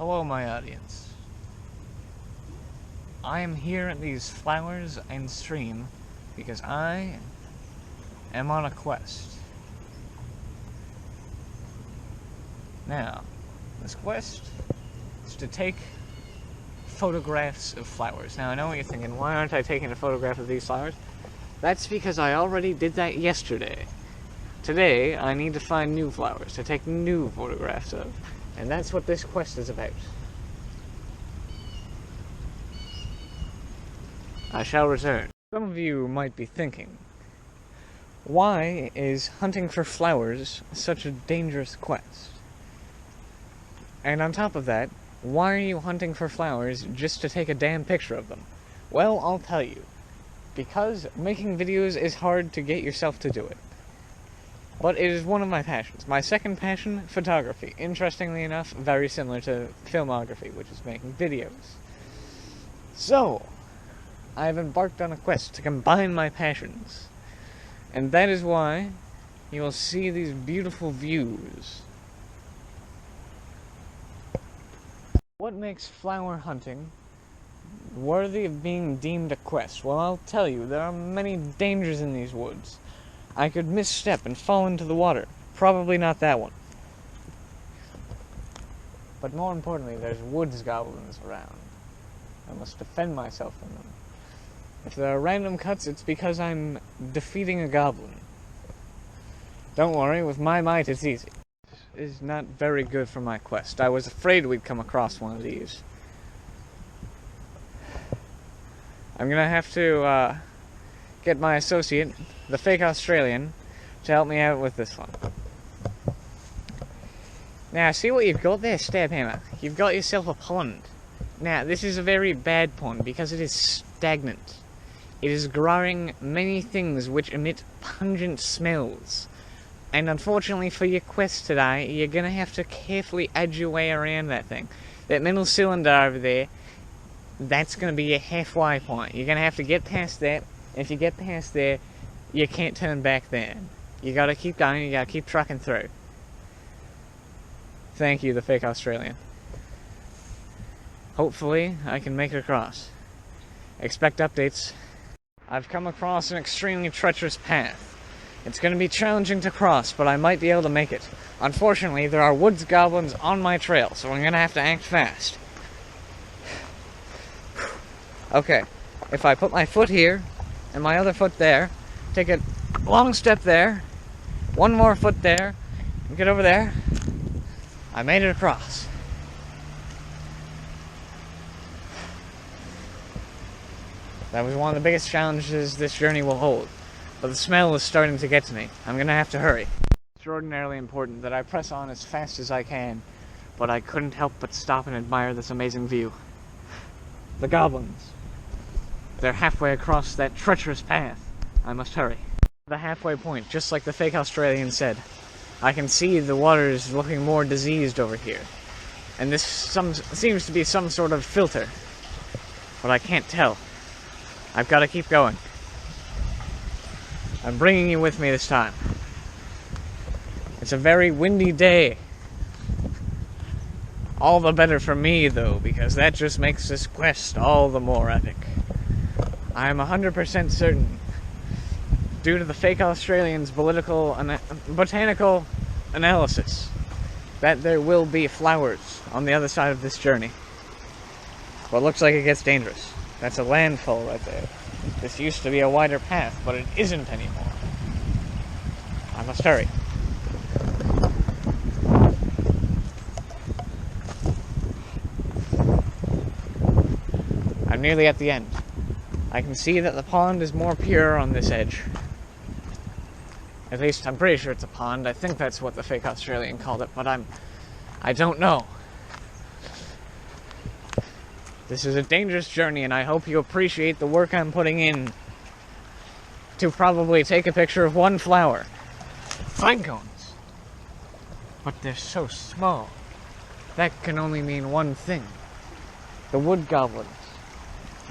Hello, my audience. I am here at these flowers and stream because I am on a quest. Now, this quest is to take photographs of flowers. Now, I know what you're thinking, why aren't I taking a photograph of these flowers? That's because I already did that yesterday. Today, I need to find new flowers to take new photographs of. And that's what this quest is about. I shall return. Some of you might be thinking, why is hunting for flowers such a dangerous quest? And on top of that, why are you hunting for flowers just to take a damn picture of them? Well, I'll tell you. Because making videos is hard to get yourself to do it. But it is one of my passions. My second passion, photography. Interestingly enough, very similar to filmography, which is making videos. So, I've embarked on a quest to combine my passions. And that is why you will see these beautiful views. What makes flower hunting worthy of being deemed a quest? Well, I'll tell you, there are many dangers in these woods. I could misstep and fall into the water. Probably not that one. But more importantly, there's woods goblins around. I must defend myself from them. If there are random cuts, it's because I'm defeating a goblin. Don't worry, with my might it's easy. This is not very good for my quest. I was afraid we'd come across one of these. I'm gonna have to, get my associate, the fake Australian, to help me out with this one. Now, see what you've got there, Stabhammer? You've got yourself a pond. Now, this is a very bad pond because it is stagnant. It is growing many things which emit pungent smells. And unfortunately for your quest today, you're gonna have to carefully edge your way around that thing. That middle cylinder over there, that's gonna be your halfway point. You're gonna have to get past that. If you get past there, you can't turn back then. You gotta keep going, you gotta keep trucking through. Thank you, the fake Australian. Hopefully, I can make it across. Expect updates. I've come across an extremely treacherous path. It's gonna be challenging to cross, but I might be able to make it. Unfortunately, there are woods goblins on my trail, so I'm gonna have to act fast. Okay, if I put my foot here, and my other foot there, take a long step there, one more foot there, and get over there, I made it across. That was one of the biggest challenges this journey will hold, but the smell is starting to get to me. I'm gonna have to hurry. It's extraordinarily important that I press on as fast as I can, but I couldn't help but stop and admire this amazing view. The goblins. They're halfway across that treacherous path. I must hurry. The halfway point, just like the fake Australian said. I can see the water is looking more diseased over here. And this seems to be some sort of filter. But I can't tell. I've got to keep going. I'm bringing you with me this time. It's a very windy day. All the better for me, though, because that just makes this quest all the more epic. I'm 100% certain, due to the fake Australian's botanical analysis, that there will be flowers on the other side of this journey. But it looks like it gets dangerous. That's a landfall right there. This used to be a wider path, but it isn't anymore. I must hurry. I'm nearly at the end. I can see that the pond is more pure on this edge. At least, I'm pretty sure it's a pond. I think that's what the fake Australian called it, but I don't know. This is a dangerous journey, and I hope you appreciate the work I'm putting in to probably take a picture of one flower. Pine cones! But they're so small. That can only mean one thing. The wood goblins.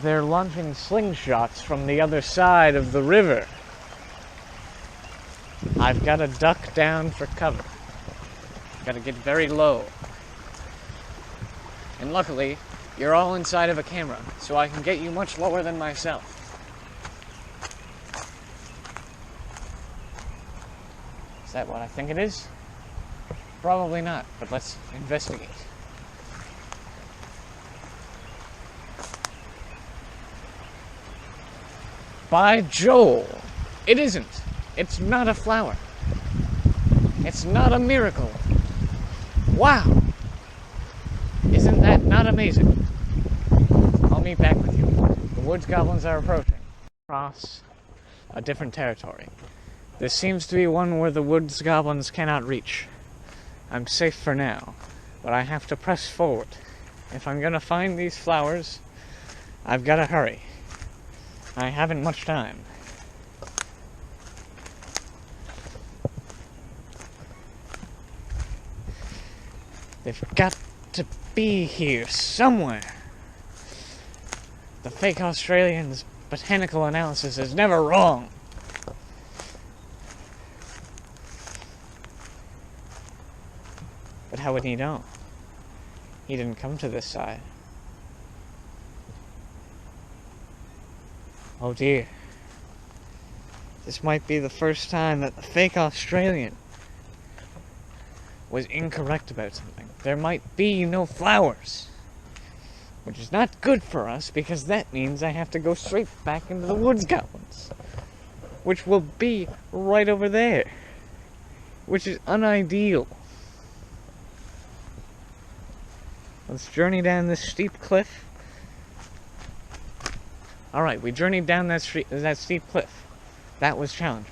They're launching slingshots from the other side of the river. I've got to duck down for cover. Got to get very low. And luckily, you're all inside of a camera, so I can get you much lower than myself. Is that what I think it is? Probably not, but let's investigate. By Joel, it isn't. It's not a flower. It's not a miracle. Wow! Isn't that not amazing? I'll meet back with you. The woods goblins are approaching. Across a different territory. This seems to be one where the woods goblins cannot reach. I'm safe for now, but I have to press forward. If I'm gonna find these flowers, I've gotta hurry. I haven't much time. They've got to be here somewhere. The fake Australian's botanical analysis is never wrong. But how would he know? He didn't come to this side. Oh dear. This might be the first time that the fake Australian was incorrect about something. There might be no flowers. Which is not good for us, because that means I have to go straight back into the woods goblins. Which will be right over there. Which is unideal. Let's journey down this steep cliff. Alright, we journeyed down that steep cliff. That was challenging.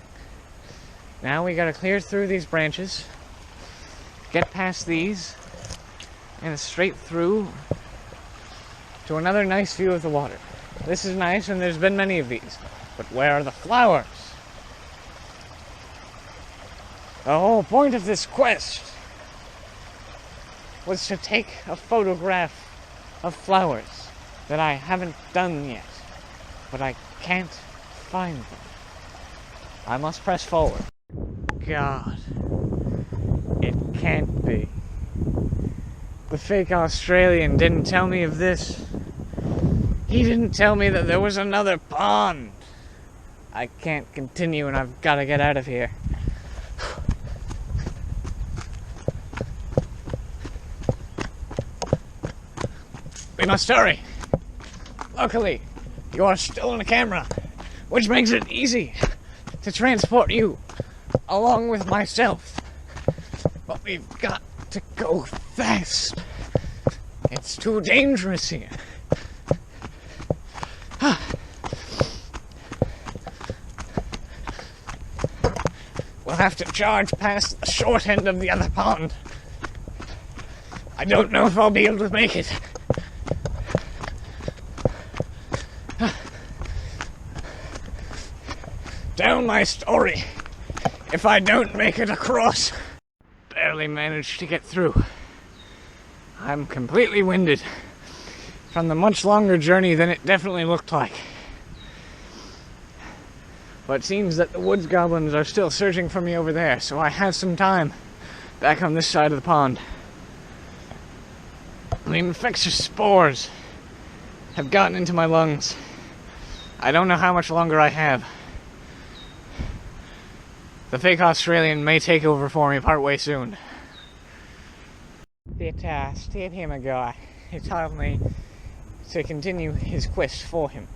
Now we gotta clear through these branches, get past these, and straight through to another nice view of the water. This is nice, and there's been many of these. But where are the flowers? The whole point of this quest was to take a photograph of flowers that I haven't done yet, but I can't find them. I must press forward. God, it can't be. The fake Australian didn't tell me of this. He didn't tell me that there was another pond. I can't continue, and I've got to get out of here. We must hurry. Luckily, you are still on the camera, which makes it easy to transport you along with myself. But we've got to go fast. It's too dangerous here. We'll have to charge past the short end of the other pond. I don't know if I'll be able to make it. Down my story if I don't make it across. Barely managed to get through. I'm completely winded from the much longer journey than it definitely looked like. But it seems that the woods goblins are still searching for me over there, so I have some time back on this side of the pond. The infectious spores have gotten into my lungs. I don't know how much longer I have. The fake Australian may take over for me partway soon. That stayed him a guy. He told me to continue his quest for him.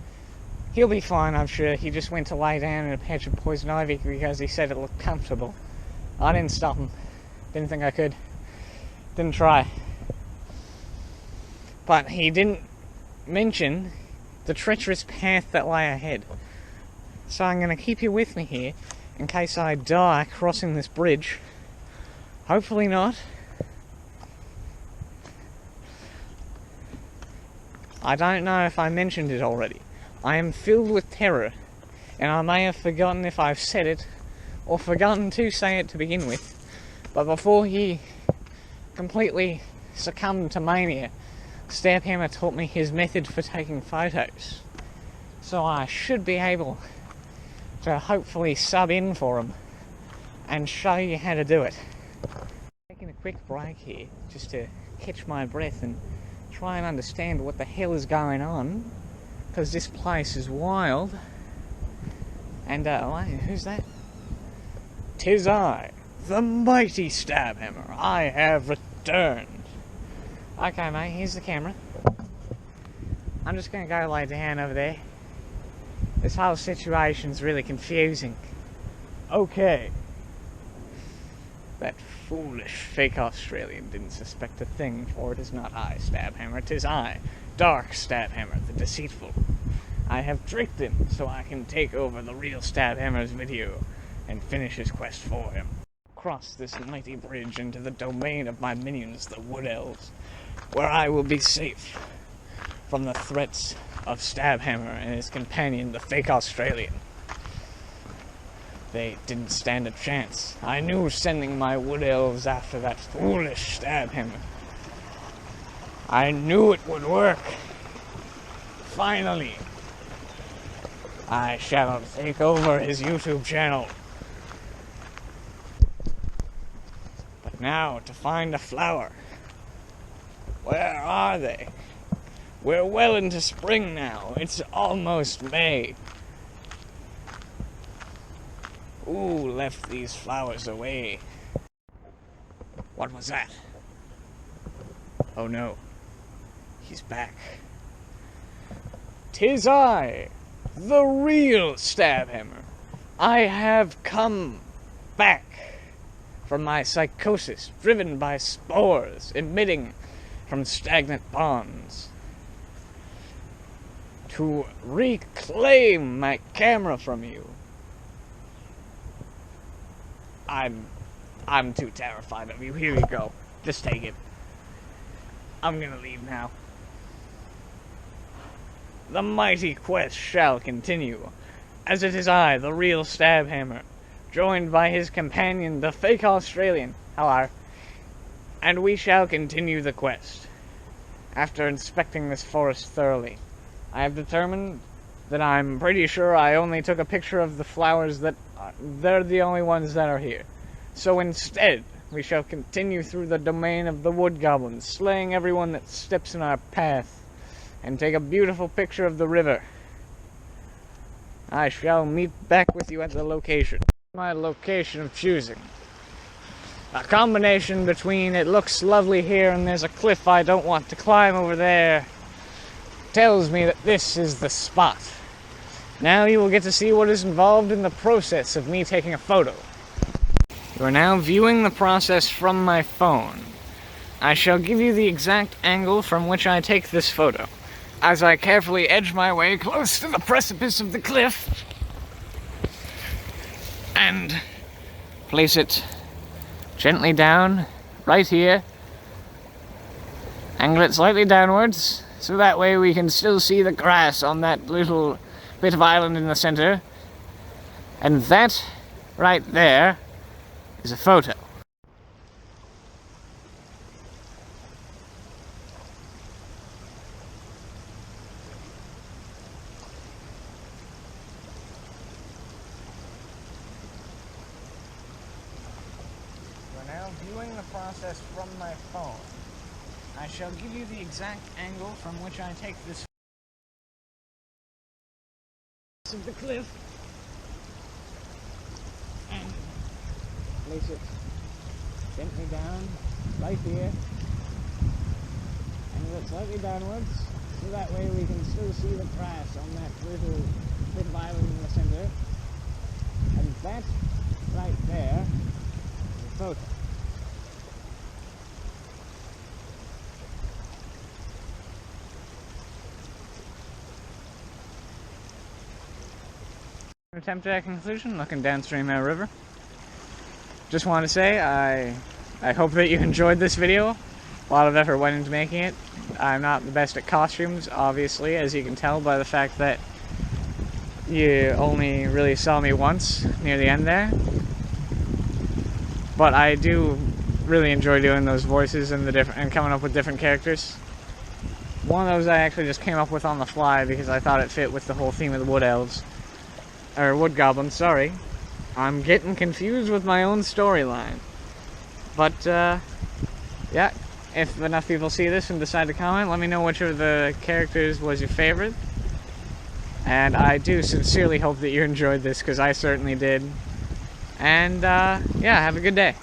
He'll be fine, I'm sure. He just went to lie down in a patch of poison ivy because he said it looked comfortable. I didn't stop him. Didn't think I could. Didn't try. But he didn't mention the treacherous path that lay ahead. So I'm going to keep you with me here in case I die crossing this bridge. Hopefully not. I don't know if I mentioned it already. I am filled with terror, and I may have forgotten if I've said it, or forgotten to say it to begin with, but before he completely succumbed to mania, Stabhammer taught me his method for taking photos. So I should be able to hopefully sub in for him and show you how to do it. Taking a quick break here just to catch my breath and try and understand what the hell is going on, because this place is wild. And, who's that? 'Tis I, the mighty Stabhammer. I have returned. Okay, mate, here's the camera. I'm just gonna go lay down over there. This whole situation's really confusing. Okay. That foolish fake Australian didn't suspect a thing, for it is not I, Stabhammer, 'tis I, Dark Stabhammer, the deceitful. I have tricked him so I can take over the real Stabhammer's video and finish his quest for him. Cross this mighty bridge into the domain of my minions, the Wood Elves, where I will be safe from the threats of Stabhammer and his companion, the fake Australian. They didn't stand a chance. I knew sending my Wood Elves after that foolish Stabhammer. I knew it would work. Finally, I shall take over his YouTube channel. But now, to find a flower. Where are they? We're well into spring now. It's almost May. Who left these flowers away? What was that? Oh no. He's back. 'Tis I, the real Stabhammer. I have come back from my psychosis, driven by spores emitting from stagnant ponds, to reclaim my camera from you. I'm too terrified of you. Here you go. Just take it. I'm gonna leave now. The mighty quest shall continue, as it is I, the real Stabhammer, joined by his companion, the fake Australian. Hello. And we shall continue the quest. After inspecting this forest thoroughly, I have determined that I'm pretty sure I only took a picture of the flowers that they're the only ones that are here. So instead, we shall continue through the domain of the wood goblins, slaying everyone that steps in our path, and take a beautiful picture of the river. I shall meet back with you at the location. My location of choosing. A combination between it looks lovely here and there's a cliff I don't want to climb over there tells me that this is the spot. Now you will get to see what is involved in the process of me taking a photo. You are now viewing the process from my phone. I shall give you the exact angle from which I take this photo, as I carefully edge my way close to the precipice of the cliff, and place it gently down, right here. Angle it slightly downwards, so that way we can still see the grass on that little bit of island in the center. And that, right there, is a photo. We're now viewing the process from my phone. I shall give you the exact angle from which I take this of the cliff and place it gently down right here, and it slightly downwards, so that way we can still see the grass on that little bit of island in the center. And that right there is a photo. Attempt at conclusion, looking downstream our river. Just want to say, I hope that you enjoyed this video. A lot of effort went into making it. I'm not the best at costumes, obviously, as you can tell by the fact that you only really saw me once near the end there. But I do really enjoy doing those voices and coming up with different characters. One of those I actually just came up with on the fly because I thought it fit with the whole theme of the Wood Elves. Or Wood Goblins, sorry. I'm getting confused with my own storyline. But, yeah, if enough people see this and decide to comment, let me know which of the characters was your favorite. And I do sincerely hope that you enjoyed this, because I certainly did. And, yeah, have a good day.